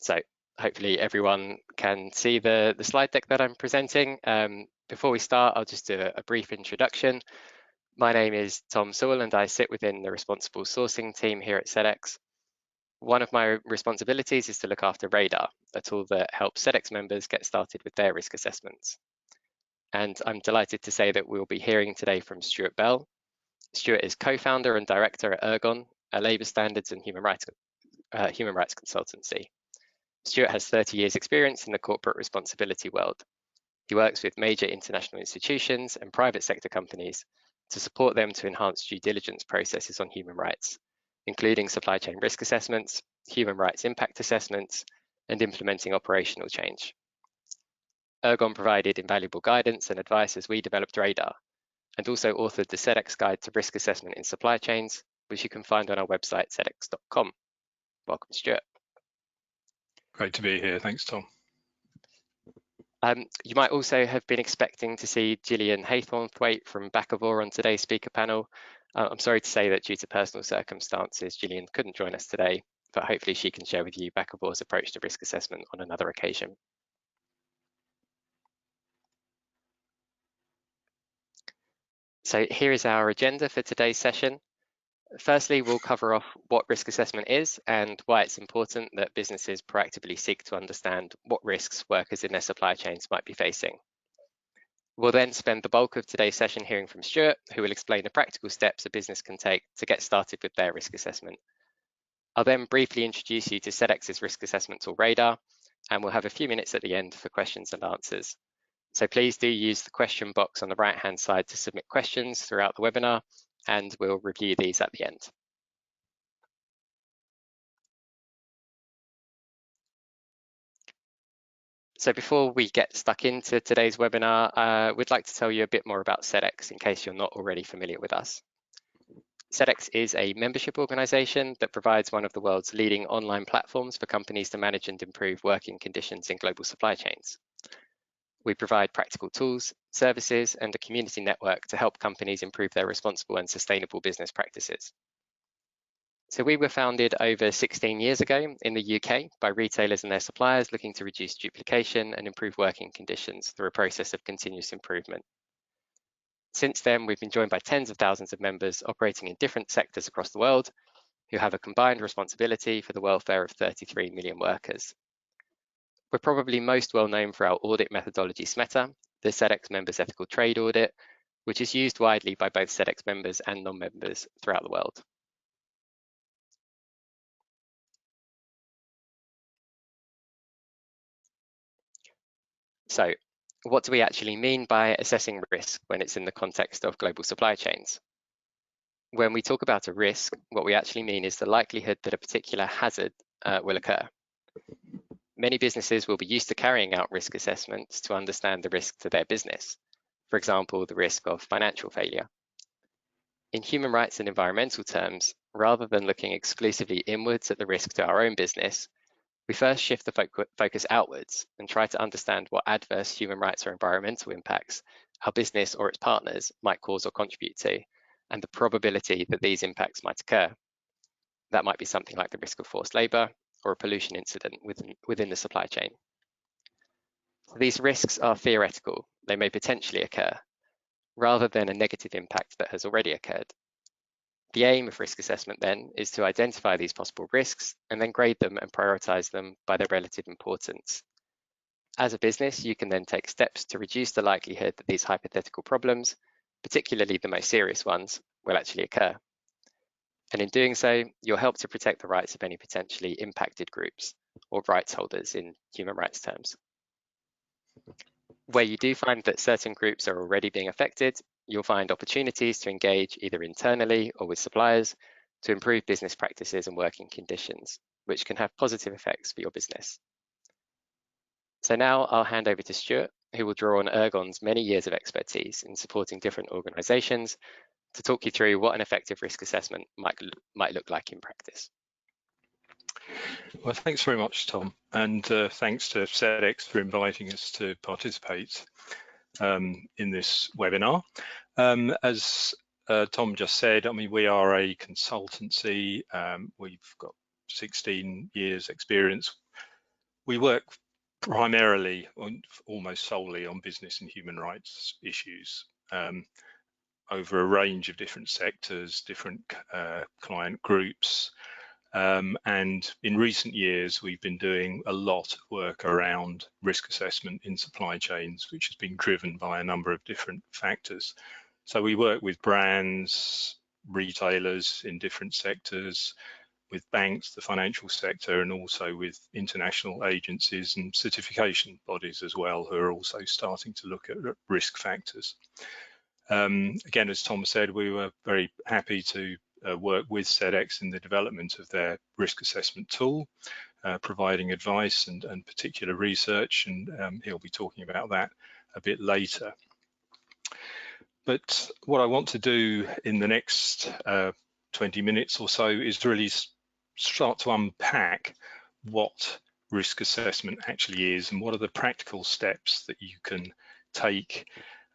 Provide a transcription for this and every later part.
So hopefully everyone can see the slide deck that I'm presenting. Before we start, I'll just do a brief introduction. My name is Tom Sewell and I sit within the responsible sourcing team here at Sedex. One of my responsibilities is to look after Radar, a tool that helps Sedex members get started with their risk assessments. And I'm delighted to say that we'll be hearing today from Stuart Bell. Stuart is co-founder and director at Ergon, a labour standards and human rights consultancy. Stuart has 30 years experience in the corporate responsibility world. He works with major international institutions and private sector companies to support them to enhance due diligence processes on human rights, including supply chain risk assessments, human rights impact assessments, and implementing operational change. Ergon provided invaluable guidance and advice as we developed Radar, and also authored the Sedex Guide to Risk Assessment in Supply Chains, which you can find on our website, sedex.com. Welcome, Stuart. Great to be here. Thanks, Tom. You might also have been expecting to see Gillian Haythornthwaite from Bakkavor on today's speaker panel. I'm sorry to say that due to personal circumstances, Gillian couldn't join us today, but hopefully she can share with you Bakkavor's approach to risk assessment on another occasion. So here is our agenda for today's session. Firstly, we'll cover off what risk assessment is and why it's important that businesses proactively seek to understand what risks workers in their supply chains might be facing. We'll then spend the bulk of today's session hearing from Stuart, who will explain the practical steps a business can take to get started with their risk assessment. I'll then briefly introduce you to Sedex's risk assessment tool Radar, and we'll have a few minutes at the end for questions and answers. So please do use the question box on the right-hand side to submit questions throughout the webinar, and we'll review these at the end. So before we get stuck into today's webinar, we'd like to tell you a bit more about Sedex in case you're not already familiar with us. Sedex is a membership organisation that provides one of the world's leading online platforms for companies to manage and improve working conditions in global supply chains. We provide practical tools, services, and a community network to help companies improve their responsible and sustainable business practices. So we were founded over 16 years ago in the UK by retailers and their suppliers looking to reduce duplication and improve working conditions through a process of continuous improvement. Since then, we've been joined by tens of thousands of members operating in different sectors across the world who have a combined responsibility for the welfare of 33 million workers. We're probably most well known for our audit methodology SMETA, the Sedex Members Ethical Trade Audit, which is used widely by both Sedex members and non-members throughout the world. So, what do we actually mean by assessing risk when it's in the context of global supply chains? When we talk about a risk, what we actually mean is the likelihood that a particular hazard will occur. Many businesses will be used to carrying out risk assessments to understand the risk to their business. For example, the risk of financial failure. In human rights and environmental terms, rather than looking exclusively inwards at the risk to our own business, we first shift the focus outwards and try to understand what adverse human rights or environmental impacts our business or its partners might cause or contribute to, and the probability that these impacts might occur. That might be something like the risk of forced labour or a pollution incident within the supply chain. So these risks are theoretical. They may potentially occur, rather than a negative impact that has already occurred. The aim of risk assessment then is to identify these possible risks and then grade them and prioritise them by their relative importance. As a business, you can then take steps to reduce the likelihood that these hypothetical problems, particularly the most serious ones, will actually occur. And in doing so, you'll help to protect the rights of any potentially impacted groups or rights holders in human rights terms. Where you do find that certain groups are already being affected, you'll find opportunities to engage either internally or with suppliers to improve business practices and working conditions, which can have positive effects for your business. So now I'll hand over to Stuart, who will draw on Ergon's many years of expertise in supporting different organisations to talk you through what an effective risk assessment might look like in practice. Well, thanks very much, Tom, and thanks to Sedex for inviting us to participate in this webinar. As Tom just said, I mean, we are a consultancy. We've got 16 years experience we work primarily on, almost solely on business and human rights issues over a range of different sectors, different client groups. And in recent years, we've been doing a lot of work around risk assessment in supply chains, which has been driven by a number of different factors. So we work with brands, retailers in different sectors, with banks, the financial sector, and also with international agencies and certification bodies as well, who are also starting to look at risk factors. Again, as Tom said, we were very happy to work with Sedex in the development of their risk assessment tool, providing advice and particular research, and he'll be talking about that a bit later. But what I want to do in the next 20 minutes or so is really start to unpack what risk assessment actually is and what are the practical steps that you can take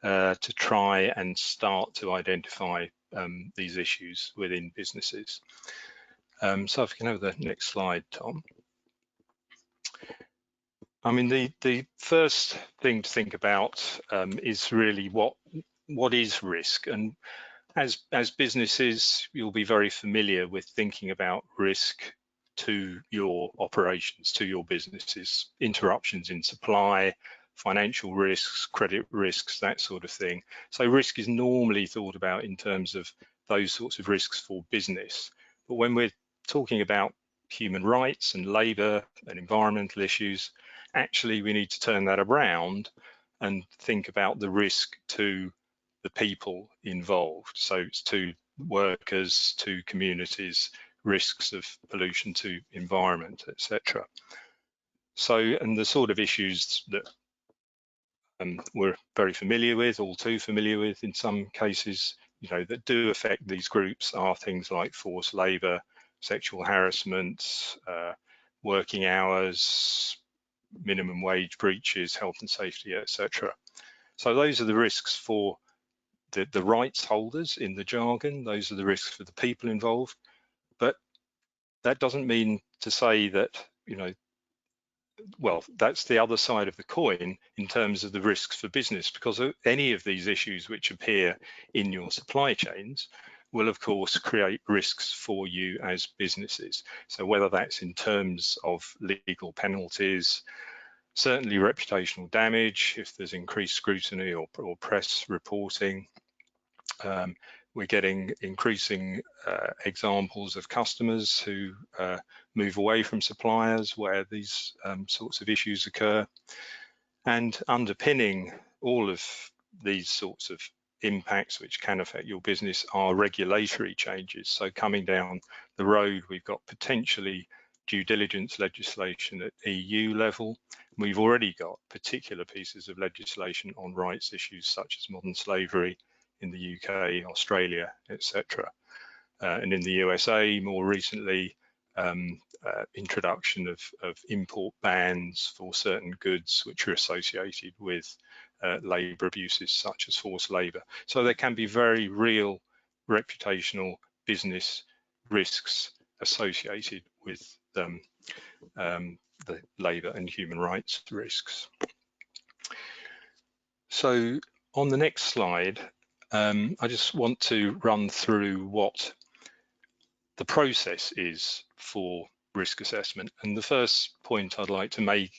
to try and start to identify these issues within businesses. So if you can have the next slide, Tom. I mean, the first thing to think about is really what is risk, and as businesses, you'll be very familiar with thinking about risk to your operations, to your businesses, interruptions in supply, financial risks, credit risks, that sort of thing. So risk is normally thought about in terms of those sorts of risks for business. But when we're talking about human rights and labour and environmental issues, actually we need to turn that around and think about the risk to the people involved. So it's to workers, to communities, risks of pollution to environment, etc. So, and the sort of issues that we're very familiar with, all too familiar with in some cases, that do affect these groups are things like forced labour, sexual harassment, working hours, minimum wage breaches, health and safety, etc. So those are the risks for the rights holders in the jargon. Those are the risks for the people involved. But that doesn't mean to say that, well, that's the other side of the coin in terms of the risks for business, because any of these issues which appear in your supply chains will of course create risks for you as businesses. So whether that's in terms of legal penalties, certainly reputational damage if there's increased scrutiny or press reporting. We're getting increasing examples of customers who move away from suppliers where these sorts of issues occur. And underpinning all of these sorts of impacts which can affect your business are regulatory changes. So coming down the road, we've got potentially due diligence legislation at EU level. We've already got particular pieces of legislation on rights issues such as modern slavery in the UK, Australia, etc. And in the USA, more recently, introduction of import bans for certain goods which are associated with labour abuses such as forced labour. So there can be very real reputational business risks associated with the labour and human rights risks. So on the next slide, I just want to run through what the process is for risk assessment. And the first point I'd like to make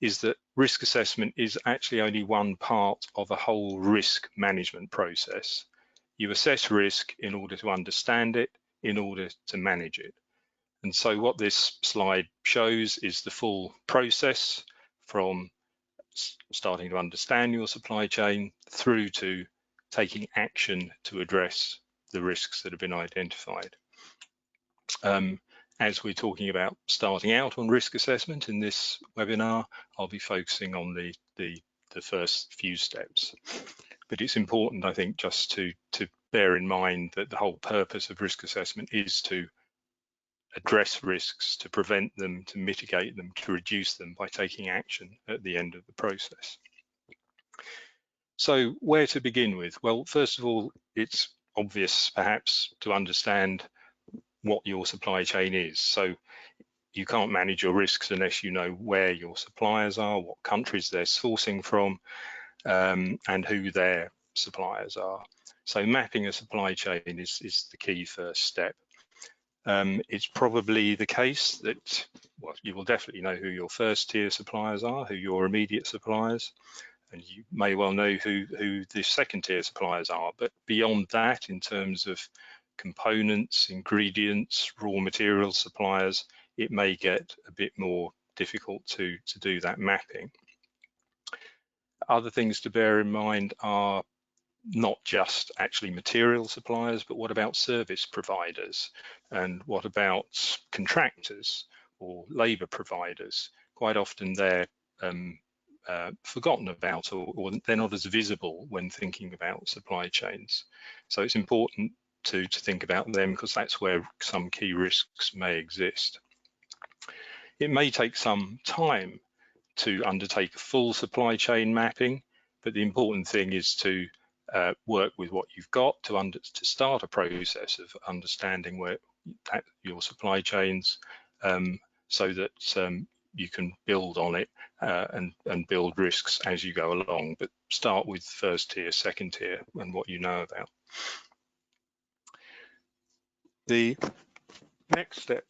is that risk assessment is actually only one part of a whole risk management process. You assess risk in order to understand it, in order to manage it. And so what this slide shows is the full process from starting to understand your supply chain through to taking action to address the risks that have been identified. As we're talking about starting out on risk assessment in this webinar, I'll be focusing on the first few steps. But it's important, I think, just to bear in mind that the whole purpose of risk assessment is to address risks, to prevent them, to mitigate them, to reduce them by taking action at the end of the process. So where to begin with? Well, first of all, it's obvious perhaps to understand what your supply chain is. So you can't manage your risks unless you know where your suppliers are, what countries they're sourcing from, and who their suppliers are. So mapping a supply chain is the key first step. It's probably the case that, well, you will definitely know who your first tier suppliers are, who your immediate suppliers, and you may well know who the second tier suppliers are. But beyond that, in terms of components, ingredients, raw material suppliers, it may get a bit more difficult to do that mapping. Other things to bear in mind are not just actually material suppliers, but what about service providers? And what about contractors or labour providers? Quite often they're forgotten about, or they're not as visible when thinking about supply chains. So it's important to think about them, because that's where some key risks may exist. It may take some time to undertake a full supply chain mapping, but the important thing is to work with what you've got to start a process of understanding where your supply chains, so that you can build on it and build risks as you go along. But start with first tier, second tier, and what you know about. The next step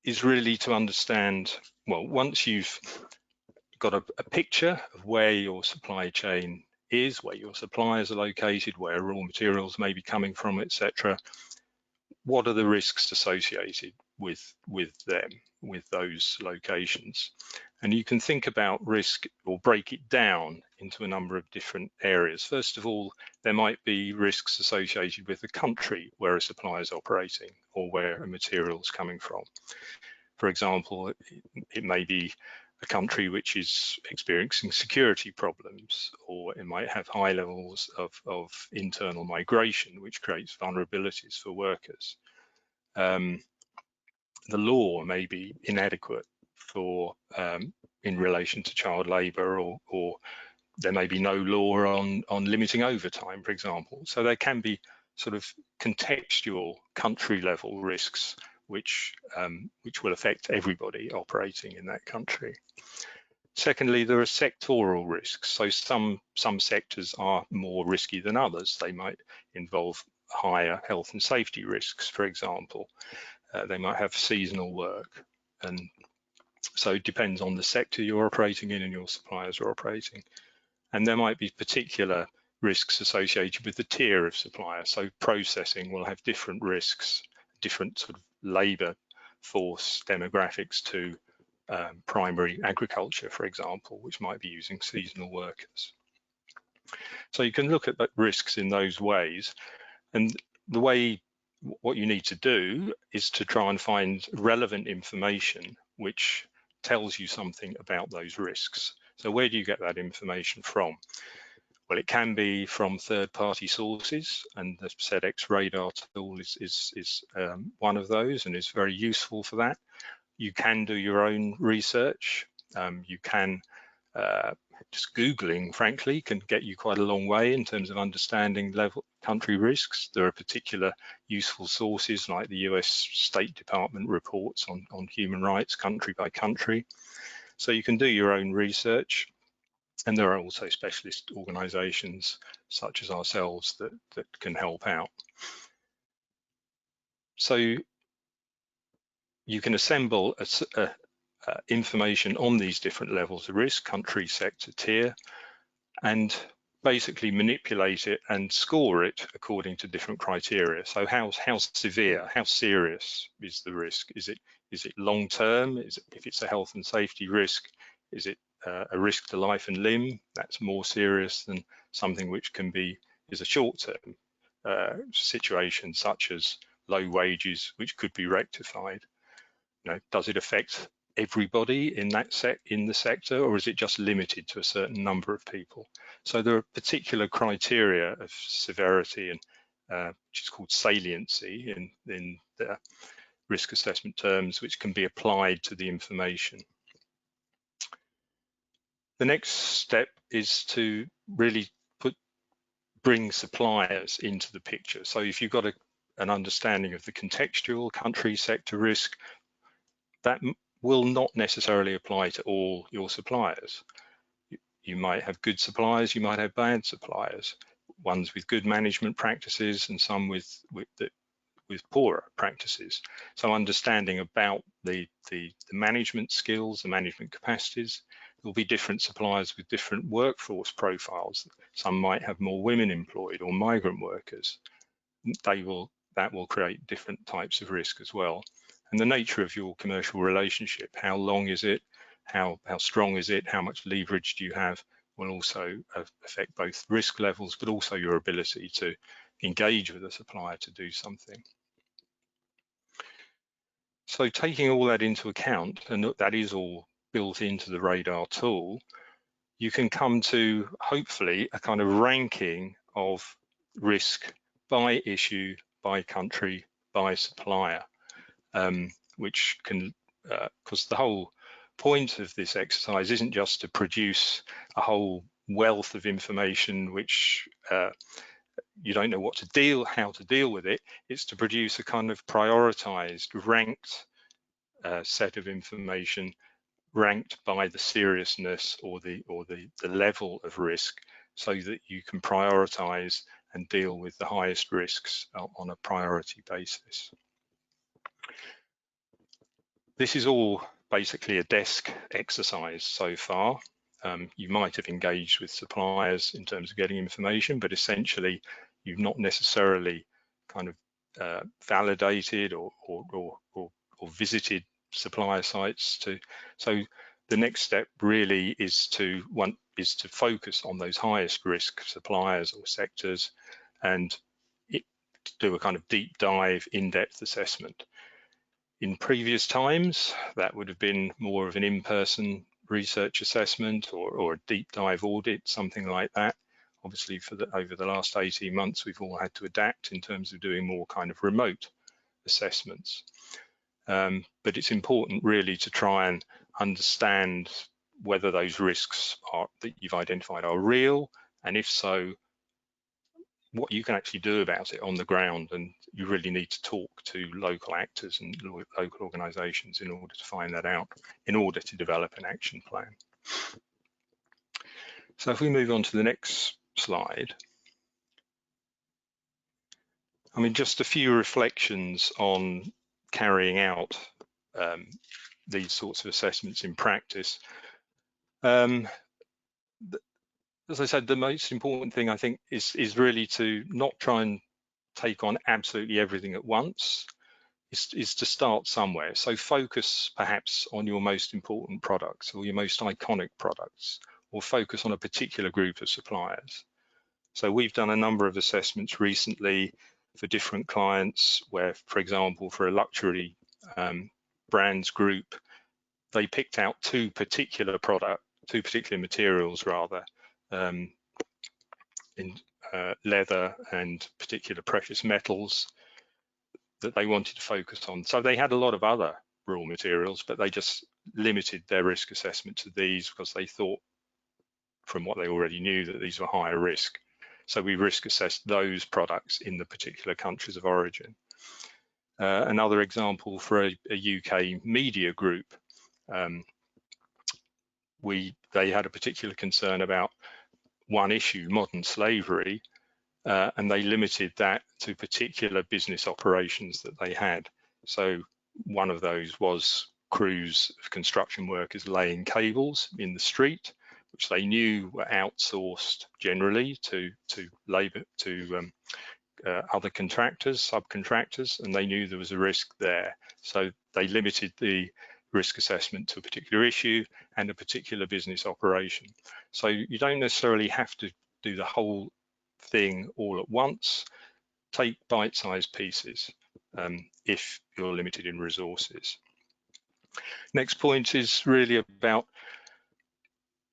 is really to understand, well, once you've got a picture of where your supply chain is, where your suppliers are located, where raw materials may be coming from, etc. What are the risks associated with them, with those locations? And you can think about risk, or break it down into a number of different areas. First of all, there might be risks associated with the country where a supplier is operating or where a material is coming from. For example, it may be a country which is experiencing security problems, or it might have high levels of internal migration, which creates vulnerabilities for workers. The law may be inadequate for in relation to child labour, or there may be no law on limiting overtime, for example. So there can be sort of contextual country level risks which will affect everybody operating in that country. Secondly, there are sectoral risks. So some sectors are more risky than others. They might involve higher health and safety risks, for example. They might have seasonal work, and so it depends on the sector you're operating in and your suppliers are operating. And there might be particular risks associated with the tier of supplier. So processing will have different risks, different sort of labour force demographics to primary agriculture, for example, which might be using seasonal workers. So you can look at risks in those ways, and what you need to do is to try and find relevant information which tells you something about those risks. So where do you get that information from? Well, it can be from third-party sources, and the Sedex radar tool is one of those and is very useful for that. You can do your own research. You can just Googling, frankly, can get you quite a long way in terms of understanding country risks. There are particular useful sources like the US State Department reports on human rights country by country. So you can do your own research. And there are also specialist organisations such as ourselves that can help out. So you can assemble information on these different levels of risk, country, sector, tier, and basically manipulate it and score it according to different criteria. So how severe, how serious is the risk? Is it long term? If it's a health and safety risk, is it a risk to life and limb? That's more serious than something which is a short-term situation, such as low wages, which could be rectified. Does it affect everybody in the sector, or is it just limited to a certain number of people? So there are particular criteria of severity, and which is called saliency in the risk assessment terms, which can be applied to the information. The next step is to really bring suppliers into the picture. So if you've got an understanding of the contextual country sector risk, that will not necessarily apply to all your suppliers. You might have good suppliers, you might have bad suppliers, ones with good management practices and some with poorer practices. So understanding about the management skills, the management capacities. There'll be different suppliers with different workforce profiles. Some might have more women employed or migrant workers. That will create different types of risk as well. And the nature of your commercial relationship, how long is it, how strong is it, how much leverage do you have, will also affect both risk levels, but also your ability to engage with a supplier to do something. So taking all that into account, and that is all built into the radar tool, you can come to hopefully a kind of ranking of risk by issue, by country, by supplier, which can, because the whole point of this exercise isn't just to produce a whole wealth of information which you don't know how to deal with it. It's to produce a kind of prioritized, ranked set of information, ranked by the seriousness or the level of risk, so that you can prioritize and deal with the highest risks on a priority basis. This is all basically a desk exercise so far. You might have engaged with suppliers in terms of getting information, but essentially you've not necessarily kind of validated or visited supplier sites. So the next step really is to focus on those highest risk suppliers or sectors and do a kind of deep dive, in-depth assessment. In previous times, that would have been more of an in-person research assessment or a deep dive audit, something like that. Obviously, over the last 18 months, we've all had to adapt in terms of doing more kind of remote assessments. But it's important really to try and understand whether those risks that you've identified are real, and if so, what you can actually do about it on the ground. And you really need to talk to local actors and local organisations in order to find that out, in order to develop an action plan. So if we move on to the next slide, I mean, just a few reflections on carrying out these sorts of assessments in practice. As I said, the most important thing I think is really to not try and take on absolutely everything at once, is to start somewhere. So focus perhaps on your most important products or your most iconic products, or focus on a particular group of suppliers. So we've done a number of assessments recently for different clients where, for example, for a luxury brands group, they picked out two particular materials rather, in leather and particular precious metals that they wanted to focus on. So they had a lot of other raw materials, but they just limited their risk assessment to these because they thought, from what they already knew, that these were higher risk. So we risk assessed those products in the particular countries of origin. Another example for a UK media group, they had a particular concern about one issue, modern slavery, and they limited that to particular business operations that they had. So one of those was crews of construction workers laying cables in the street, which they knew were outsourced generally to other contractors, subcontractors, and they knew there was a risk there. So they limited the risk assessment to a particular issue and a particular business operation. So you don't necessarily have to do the whole thing all at once. Take bite-sized pieces if you're limited in resources. Next point is really about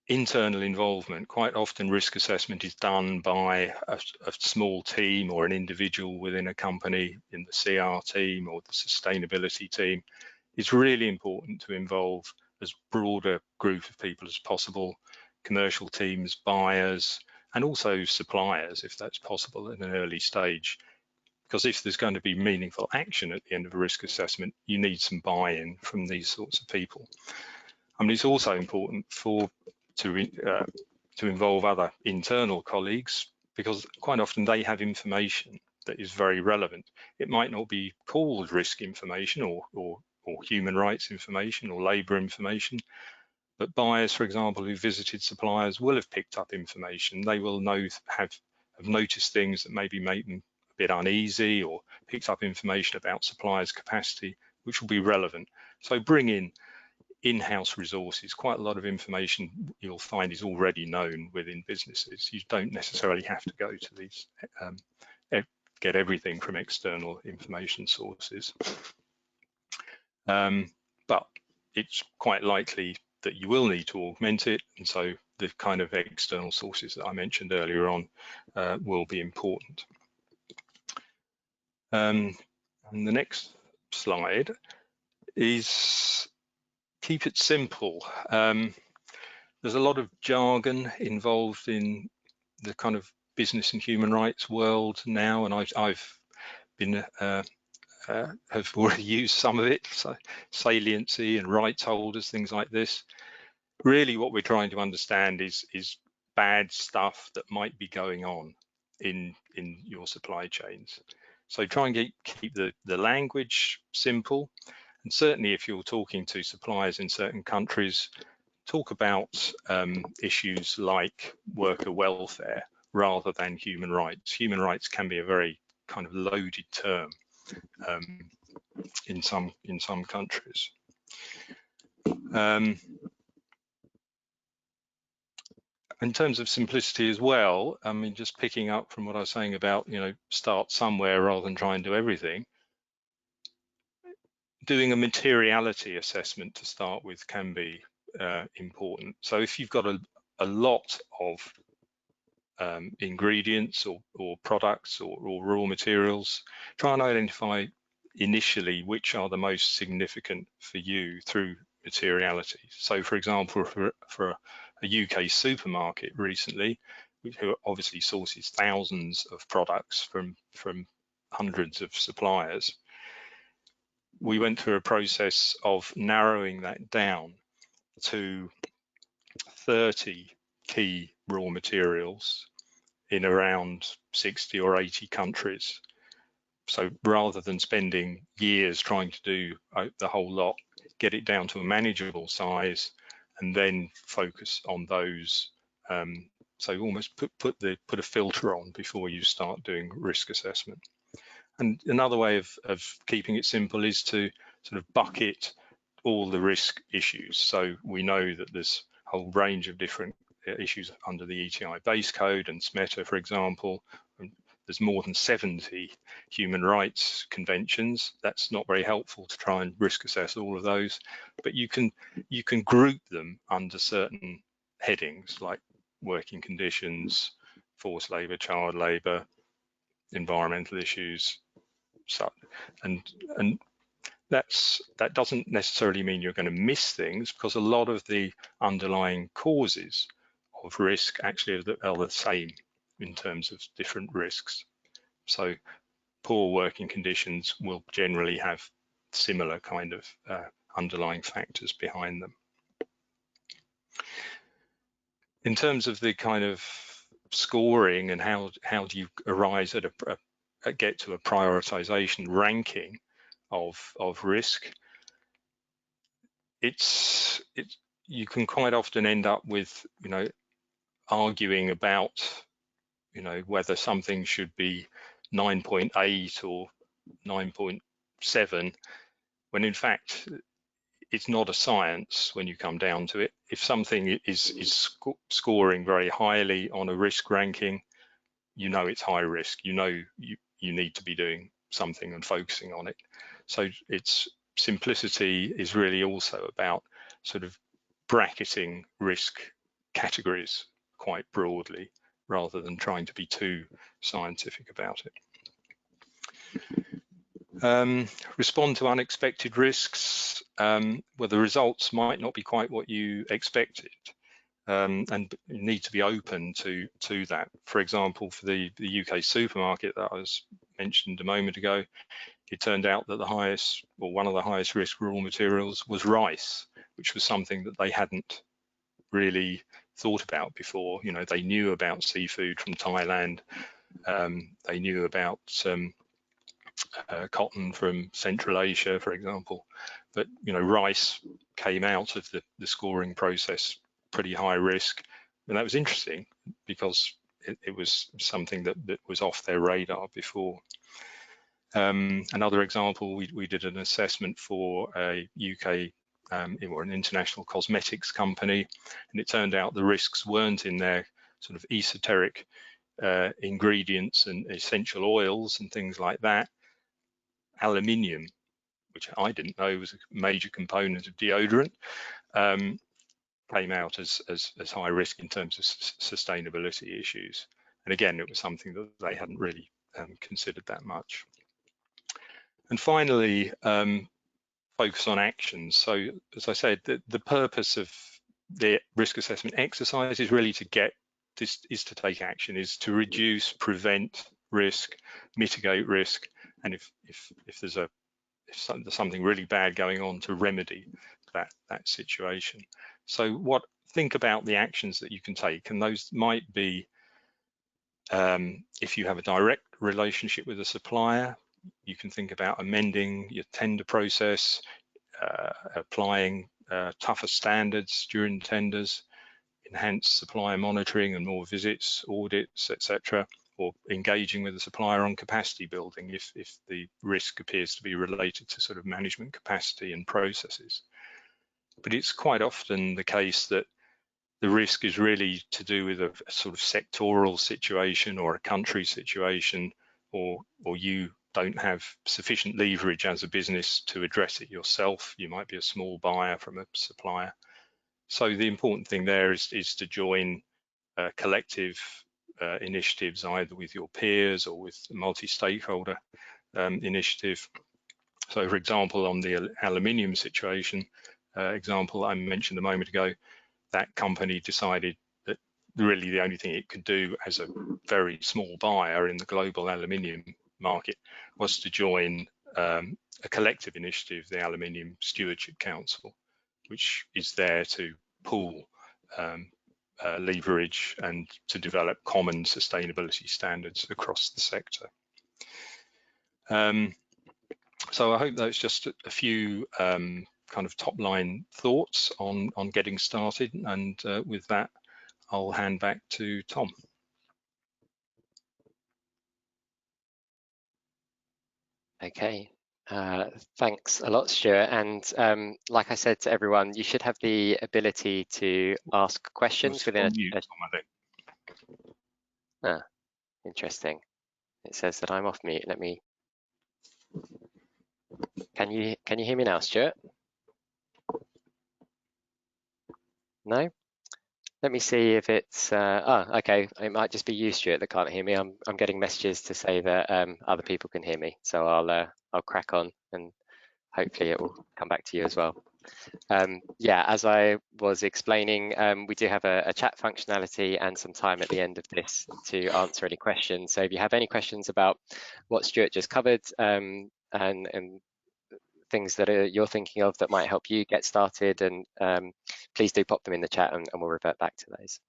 internal involvement. Quite often risk assessment is done by a small team or an individual within a company, in the CR team or the sustainability team. It's really important to involve as broad a group of people as possible, commercial teams, buyers, and also suppliers, if that's possible at an early stage. because if there's going to be meaningful action at the end of a risk assessment, you need some buy-in from these sorts of people. I mean, it's also important to involve other internal colleagues, because quite often they have information that is very relevant. It might not be called risk information or human rights information or labour information, but buyers, for example, who visited suppliers will have picked up information. They will have noticed things that maybe make them a bit uneasy, or picked up information about suppliers' capacity, which will be relevant. So bring in-house resources. Quite a lot of information you'll find is already known within businesses. You don't necessarily have to go to these, get everything from external information sources. But it's quite likely that you will need to augment it, and so the kind of external sources that I mentioned earlier on will be important. And the next slide is keep it simple. There's a lot of jargon involved in the kind of business and human rights world now, and I've been have already used some of it, so saliency and rights holders, things like this. Really what we're trying to understand is bad stuff that might be going on in your supply chains. So try and keep the language simple, and certainly if you're talking to suppliers in certain countries, talk about issues like worker welfare rather than human rights. Human rights can be a very kind of loaded term in some countries. In terms of simplicity as well, I mean, just picking up from what I was saying about, start somewhere rather than try and do everything. Doing a materiality assessment to start with can be important. So if you've got a lot of ingredients or products or raw materials, try and identify initially which are the most significant for you through materiality. So for example, for a UK supermarket recently, who obviously sources thousands of products from hundreds of suppliers, we went through a process of narrowing that down to 30 key raw materials in around 60 or 80 countries. So rather than spending years trying to do the whole lot, get it down to a manageable size and then focus on those. So almost put a filter on before you start doing risk assessment. And another way of keeping it simple is to sort of bucket all the risk issues. So we know that there's a whole range of different issues under the ETI base code and SMETA, for example. There's more than 70 human rights conventions. That's not very helpful to try and risk assess all of those, but you can group them under certain headings like working conditions, forced labour, child labour, environmental issues. So, and that doesn't necessarily mean you're going to miss things, because a lot of the underlying causes of risk actually are the same in terms of different risks. So poor working conditions will generally have similar kind of underlying factors behind them. In terms of the kind of scoring and how do you arise at get to a prioritization ranking of risk, you can quite often end up with arguing about whether something should be 9.8 or 9.7, when in fact it's not a science when you come down to it. If something is scoring very highly on a risk ranking, it's high risk. You need to be doing something and focusing on it. So simplicity is really also about sort of bracketing risk categories quite broadly, rather than trying to be too scientific about it. Respond to unexpected risks, where the results might not be quite what you expected, and you need to be open to that. For example, for the UK supermarket that I was mentioned a moment ago, it turned out that the highest, or one of the highest risk raw materials was rice, which was something that they hadn't really thought about before. You know, they knew about seafood from Thailand, they knew about cotton from Central Asia, for example, but you know, rice came out of the scoring process pretty high risk, and that was interesting because it was something that was off their radar before. Another example, we did an assessment for a UK or an international cosmetics company, and it turned out the risks weren't in their sort of esoteric ingredients and essential oils and things like that. Aluminium, which I didn't know was a major component of deodorant, came out as high risk in terms of sustainability issues. And again, it was something that they hadn't really considered that much. And finally, focus on actions. So as I said, the purpose of the risk assessment exercise is really to get this, is to take action, is to reduce, prevent risk, mitigate risk, and if there's something really bad going on, to remedy that situation. So think about the actions that you can take, and those might be if you have a direct relationship with a supplier, you can think about amending your tender process, applying tougher standards during tenders, enhanced supplier monitoring and more visits, audits, etc., or engaging with the supplier on capacity building if the risk appears to be related to sort of management capacity and processes. But it's quite often the case that the risk is really to do with a sort of sectoral situation or a country situation, or you don't have sufficient leverage as a business to address it yourself. You might be a small buyer from a supplier. So the important thing there is to join collective initiatives, either with your peers or with multi-stakeholder initiative. So for example, on the aluminium situation, example I mentioned a moment ago, that company decided that really the only thing it could do as a very small buyer in the global aluminium market was to join a collective initiative, the Aluminium Stewardship Council, which is there to pool leverage and to develop common sustainability standards across the sector. So I hope that's just a few kind of top line thoughts on getting started, and with that I'll hand back to Tom. Okay, thanks a lot, Stuart. And like I said to everyone, you should have the ability to ask questions within interesting. It says that I'm off mute. Let me. Can you hear me now, Stuart? No? Let me see if it's okay. It might just be you, Stuart, that can't hear me. I'm getting messages to say that other people can hear me. So I'll crack on, and hopefully it will come back to you as well. Yeah, as I was explaining, we do have a chat functionality and some time at the end of this to answer any questions. So if you have any questions about what Stuart just covered and things that you're thinking of that might help you get started, and please do pop them in the chat and we'll revert back to those.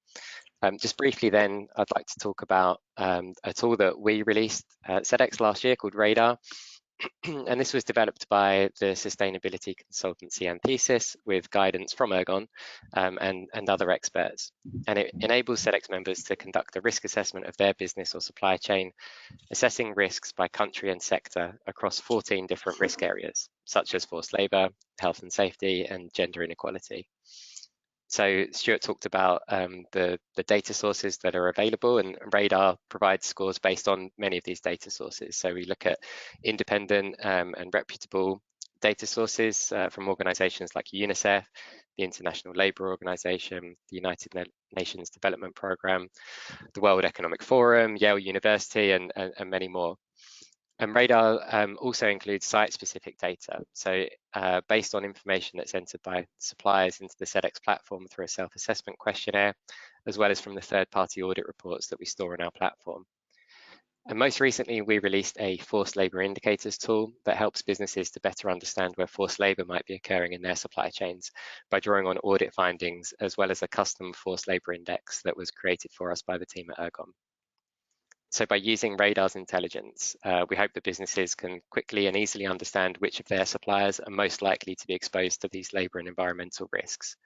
Just briefly then, I'd like to talk about a tool that we released at Sedex last year called Radar. And this was developed by the sustainability consultancy Antithesis with guidance from Ergon and other experts. And it enables Sedex members to conduct a risk assessment of their business or supply chain, assessing risks by country and sector across 14 different risk areas, such as forced labour, health and safety, and gender inequality. So Stuart talked about the data sources that are available, and Radar provides scores based on many of these data sources. So we look at independent and reputable data sources from organizations like UNICEF, the International Labour Organization, the United Nations Development Programme, the World Economic Forum, Yale University, and many more. And Radar also includes site-specific data. So based on information that's entered by suppliers into the Sedex platform through a self-assessment questionnaire, as well as from the third-party audit reports that we store on our platform. And most recently, we released a forced labour indicators tool that helps businesses to better understand where forced labour might be occurring in their supply chains by drawing on audit findings, as well as a custom forced labour index that was created for us by the team at Ergon. So by using Radar's intelligence, we hope that businesses can quickly and easily understand which of their suppliers are most likely to be exposed to these labour and environmental risks.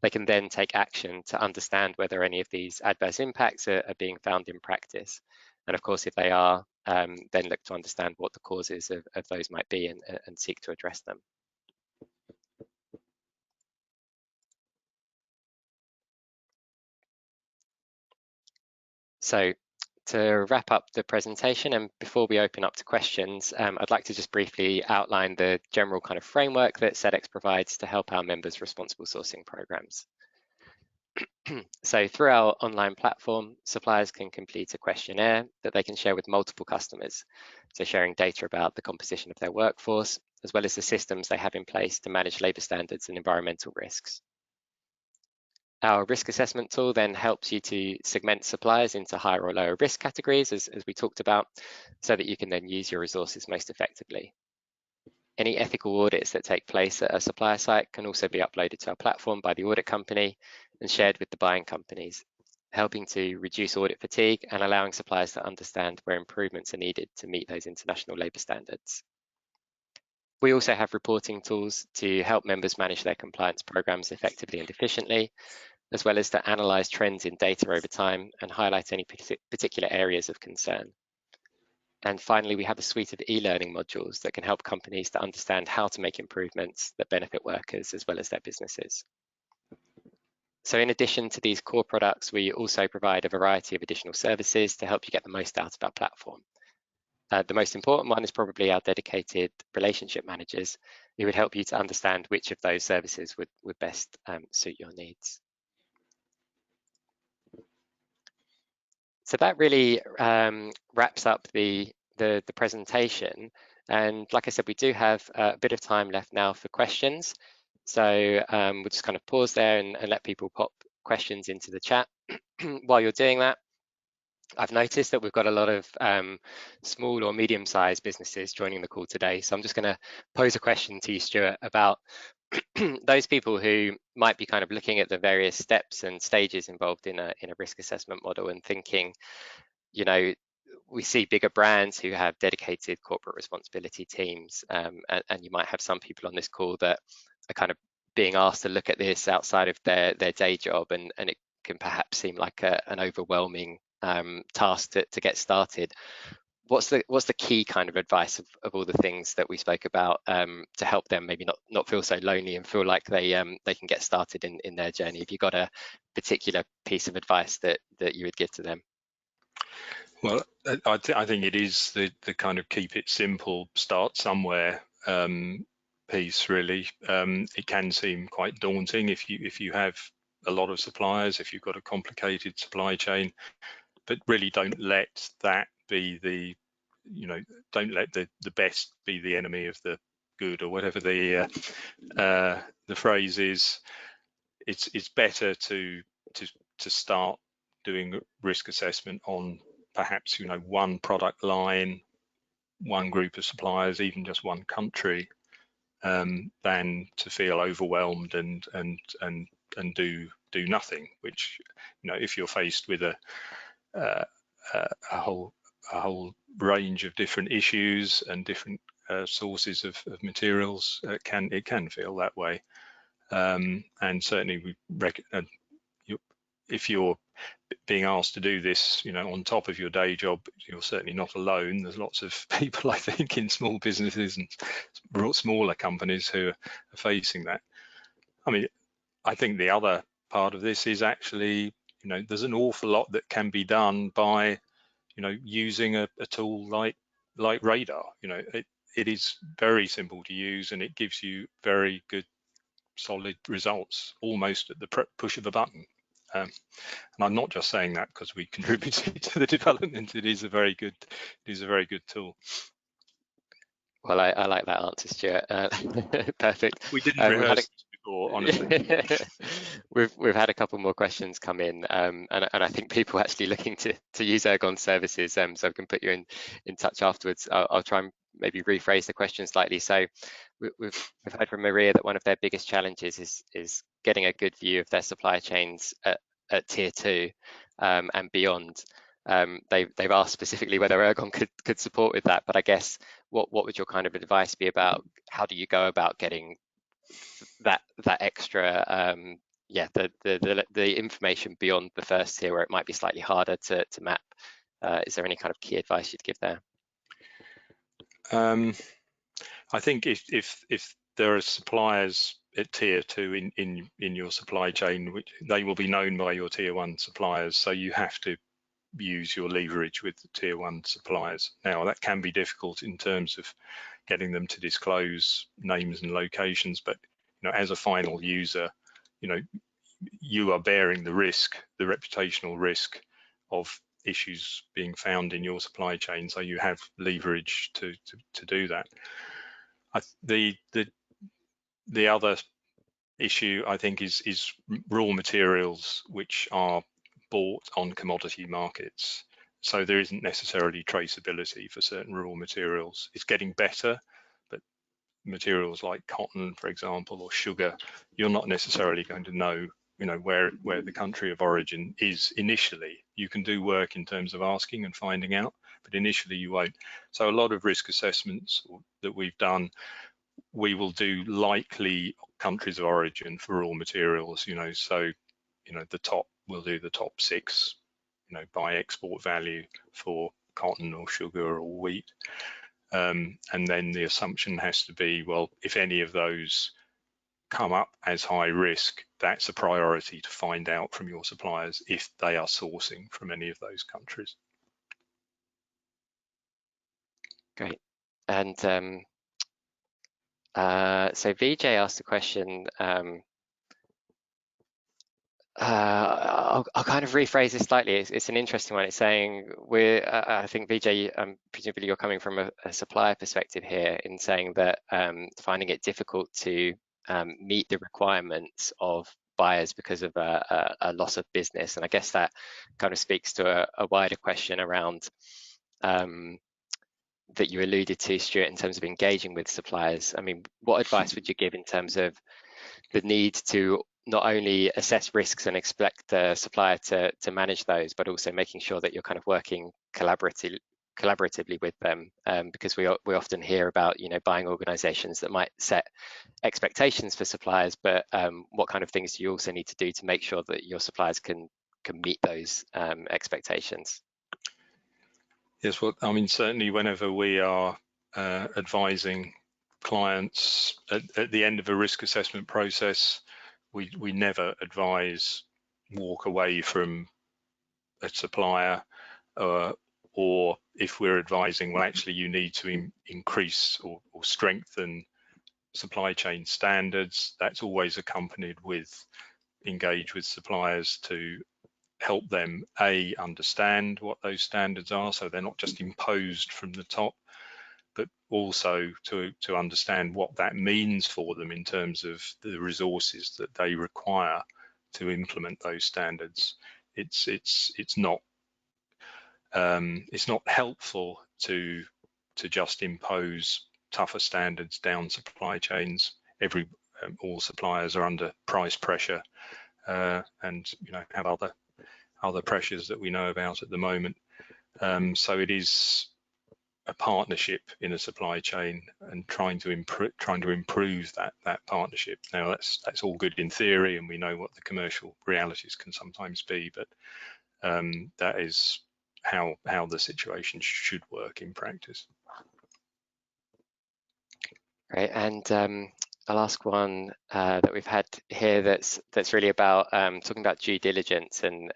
They can then take action to understand whether any of these adverse impacts are being found in practice. And of course, if they are, then look to understand what the causes of those might be and seek to address them. So to wrap up the presentation, and before we open up to questions, I'd like to just briefly outline the general kind of framework that Sedex provides to help our members' responsible sourcing programs. So through our online platform, suppliers can complete a questionnaire that they can share with multiple customers. So sharing data about the composition of their workforce, as well as the systems they have in place to manage labour standards and environmental risks. Our risk assessment tool then helps you to segment suppliers into higher or lower risk categories, as we talked about, so that you can then use your resources most effectively. Any ethical audits that take place at a supplier site can also be uploaded to our platform by the audit company and shared with the buying companies, helping to reduce audit fatigue and allowing suppliers to understand where improvements are needed to meet those international labour standards. We also have reporting tools to help members manage their compliance programs effectively and efficiently, as well as to analyse trends in data over time and highlight any particular areas of concern. And finally, we have a suite of e-learning modules that can help companies to understand how to make improvements that benefit workers as well as their businesses. So in addition to these core products, we also provide a variety of additional services to help you get the most out of our platform. The most important one is probably our dedicated relationship managers, who would help you to understand which of those services would best suit your needs. So that really wraps up the presentation. And like I said, we do have a bit of time left now for questions. So we'll just kind of pause there and let people pop questions into the chat. While you're doing that, I've noticed that we've got a lot of small or medium-sized businesses joining the call today. So I'm just going to pose a question to you, Stuart, about those people who might be kind of looking at the various steps and stages involved in a risk assessment model and thinking, you know, we see bigger brands who have dedicated corporate responsibility teams, and you might have some people on this call that are kind of being asked to look at this outside of their day job, and it can perhaps seem like an overwhelming task to get started. What's the key kind of advice of all the things that we spoke about to help them maybe not feel so lonely and feel like they can get started in their journey? Have you got a particular piece of advice that you would give to them? Well, I think it is the kind of keep it simple, start somewhere piece, really. It can seem quite daunting if you have a lot of suppliers, if you've got a complicated supply chain, but really don't let that be the, don't let the best be the enemy of the good, or whatever the phrase is. It's better to start doing risk assessment on perhaps one product line, one group of suppliers, even just one country, than to feel overwhelmed and do nothing. Which, if you're faced with a whole range of different issues and different sources of materials, it can feel that way. And certainly if you're being asked to do this, on top of your day job, you're certainly not alone. There's lots of people, I think, in small businesses and smaller companies who are facing that. I mean, I think the other part of this is actually, there's an awful lot that can be done by, using a tool like Radar. It is very simple to use, and it gives you very good, solid results almost at the push of a button. And I'm not just saying that because we contributed to the development. It is a very good tool. Well, I like that answer, Stuart. Perfect. We didn't rehearse sure, honestly. We've had a couple more questions come in, and I think people are actually looking to use Ergon services, so I can put you in touch afterwards. I'll try and maybe rephrase the question slightly. So we've heard from Maria that one of their biggest challenges is getting a good view of their supply chains at tier 2 and beyond. They've asked specifically whether Ergon could support with that, but I guess what would your kind of advice be about how do you go about getting that extra the information beyond the first tier where it might be slightly harder to map? Is there any kind of key advice you'd give there? I think if there are suppliers at tier 2 in your supply chain, which they will be known by your tier 1 suppliers, so you have to use your leverage with the tier 1 suppliers. Now that can be difficult in terms of getting them to disclose names and locations, but as a final user, you are bearing the risk, the reputational risk of issues being found in your supply chain, so you have leverage to do that. The other issue I think is raw materials which are bought on commodity markets. So there isn't necessarily traceability for certain raw materials. It's getting better, but materials like cotton, for example, or sugar, you're not necessarily going to know, where the country of origin is initially. You can do work in terms of asking and finding out, but initially you won't. So a lot of risk assessments that we've done, we will do likely countries of origin for raw materials, so the top, we'll do the top 6, by export value for cotton or sugar or wheat. And then the assumption has to be, well, if any of those come up as high risk, that's a priority to find out from your suppliers if they are sourcing from any of those countries. Great. And so Vijay asked a question. I'll kind of rephrase this slightly. It's an interesting one. It's saying I think Vijay, presumably you're coming from a supplier perspective here in saying that finding it difficult to meet the requirements of buyers because of a loss of business. And I guess that kind of speaks to a wider question around that you alluded to, Stuart, in terms of engaging with suppliers. I mean, what advice would you give in terms of the need to not only assess risks and expect the supplier to manage those, but also making sure that you're kind of working collaboratively with them, because we often hear about buying organizations that might set expectations for suppliers, but what kind of things do you also need to do to make sure that your suppliers can meet those expectations? Yes, well, I mean, certainly whenever we are advising clients at the end of a risk assessment process, we never advise walk away from a supplier, or if we're advising, well, actually you need to increase or strengthen supply chain standards, that's always accompanied with engage with suppliers to help them understand what those standards are, so they're not just imposed from the top, but also to understand what that means for them in terms of the resources that they require to implement those standards. It's not helpful to just impose tougher standards down supply chains. All suppliers are under price pressure, and have other pressures that we know about at the moment. So it is a partnership in a supply chain and trying to improve that partnership. Now that's all good in theory, and we know what the commercial realities can sometimes be, but that is how the situation should work in practice. Great, and I'll ask one that we've had here that's really about talking about due diligence and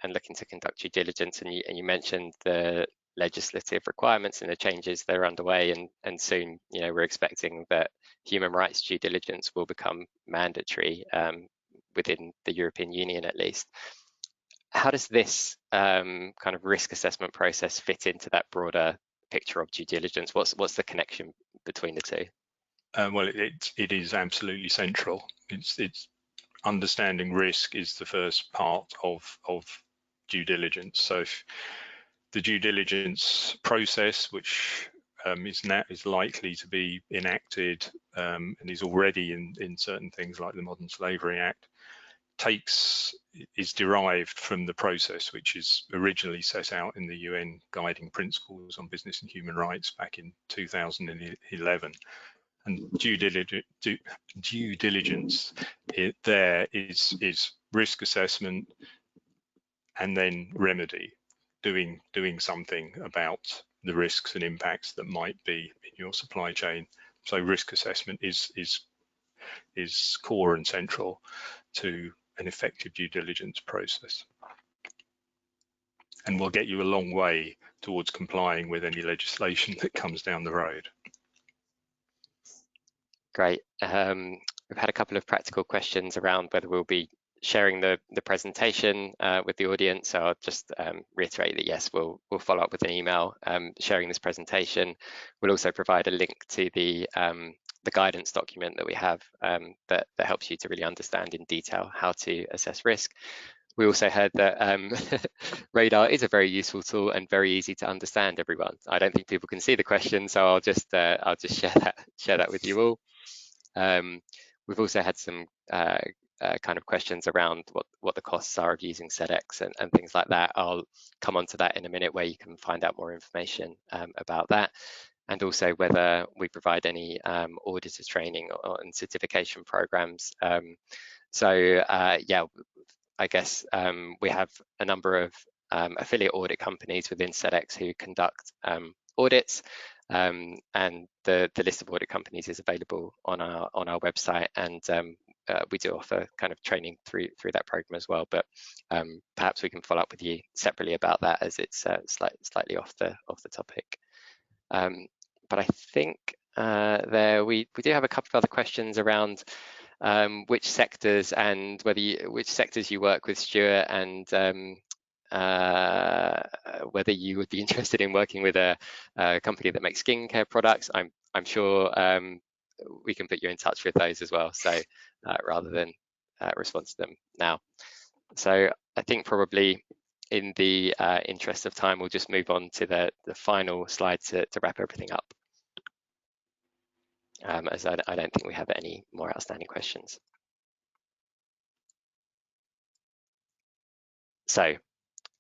looking to conduct due diligence, and you mentioned the legislative requirements and the changes that are underway, and soon we're expecting that human rights due diligence will become mandatory within the European Union at least. How does this kind of risk assessment process fit into that broader picture of due diligence? What's the connection between the two? Well, it is absolutely central. it's understanding risk is the first part of due diligence. So if the due diligence process, which is likely to be enacted and is already in certain things like the Modern Slavery Act, is derived from the process which is originally set out in the UN Guiding Principles on Business and Human Rights back in 2011. And due diligence there is risk assessment and then remedy, doing something about the risks and impacts that might be in your supply chain. So risk assessment is core and central to an effective due diligence process, and will get you a long way towards complying with any legislation that comes down the road. Great. We've had a couple of practical questions around whether we'll be sharing the presentation with the audience. So I'll just reiterate that yes, we'll follow up with an email sharing this presentation. We'll also provide a link to the guidance document that we have that helps you to really understand in detail how to assess risk. We also heard that Radar is a very useful tool and very easy to understand, everyone. I don't think people can see the question, so I'll just share that with you all. We've also had some kind of questions around what the costs are of using Sedex and things like that. I'll come on to that in a minute, where you can find out more information about that, and also whether we provide any auditor training and certification programs. Yeah, I guess we have a number of affiliate audit companies within Sedex who conduct audits, and the list of audit companies is available on our website, and we do offer kind of training through that program as well. But perhaps we can follow up with you separately about that, as it's slightly off the topic. But I think we do have a couple of other questions around which sectors and which sectors you work with, Stuart, and whether you would be interested in working with a company that makes skincare products. I'm sure we can put you in touch with those as well. So rather than respond to them now. So I think probably in the interest of time, we'll just move on to the final slide to wrap everything up. As I don't think we have any more outstanding questions. So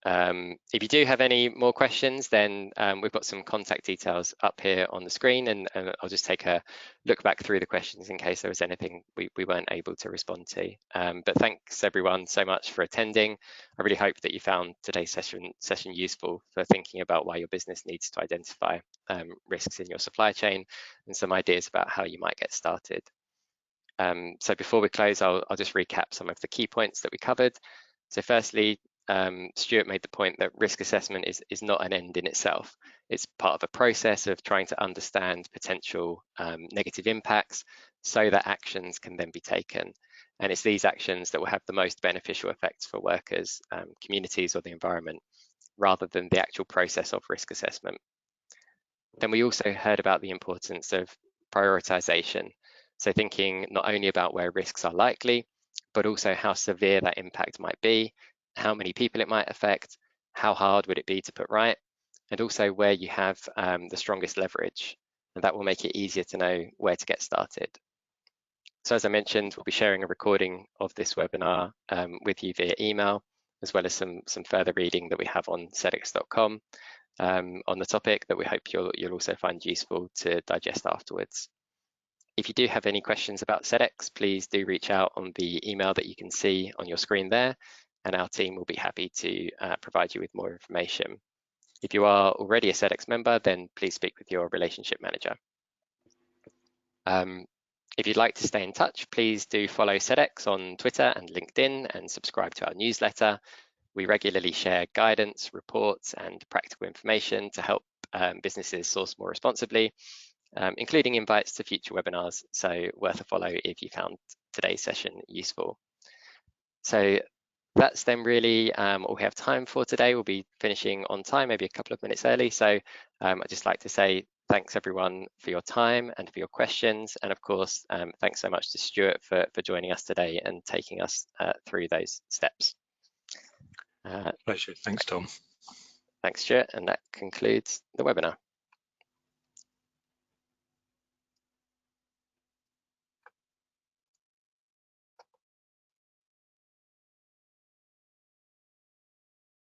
if you do have any more questions, then we've got some contact details up here on the screen, and I'll just take a look back through the questions in case there was anything we weren't able to respond to. But thanks everyone so much for attending. I really hope that you found today's session useful for thinking about why your business needs to identify risks in your supply chain, and some ideas about how you might get started. So before we close, I'll just recap some of the key points that we covered. So firstly, Stuart made the point that risk assessment is not an end in itself. It's part of a process of trying to understand potential negative impacts so that actions can then be taken. And it's these actions that will have the most beneficial effects for workers, communities, or the environment, rather than the actual process of risk assessment. Then we also heard about the importance of prioritization. So thinking not only about where risks are likely, but also how severe that impact might be, how many people it might affect, how hard would it be to put right, and also where you have the strongest leverage. And that will make it easier to know where to get started. So as I mentioned, we'll be sharing a recording of this webinar with you via email, as well as some further reading that we have on sedex.com on the topic that we hope you'll also find useful to digest afterwards. If you do have any questions about Sedex, please do reach out on the email that you can see on your screen there, and our team will be happy to provide you with more information. If you are already a Sedex member, then please speak with your relationship manager. If you'd like to stay in touch, please do follow Sedex on Twitter and LinkedIn, and subscribe to our newsletter. We regularly share guidance, reports, and practical information to help businesses source more responsibly, including invites to future webinars, so worth a follow if you found today's session useful. So that's then really all we have time for today. We'll be finishing on time, maybe a couple of minutes early. So I'd just like to say thanks everyone for your time and for your questions. And of course, thanks so much to Stuart for joining us today and taking us through those steps. Pleasure. Thanks, Tom. Thanks, Stuart. And that concludes the webinar.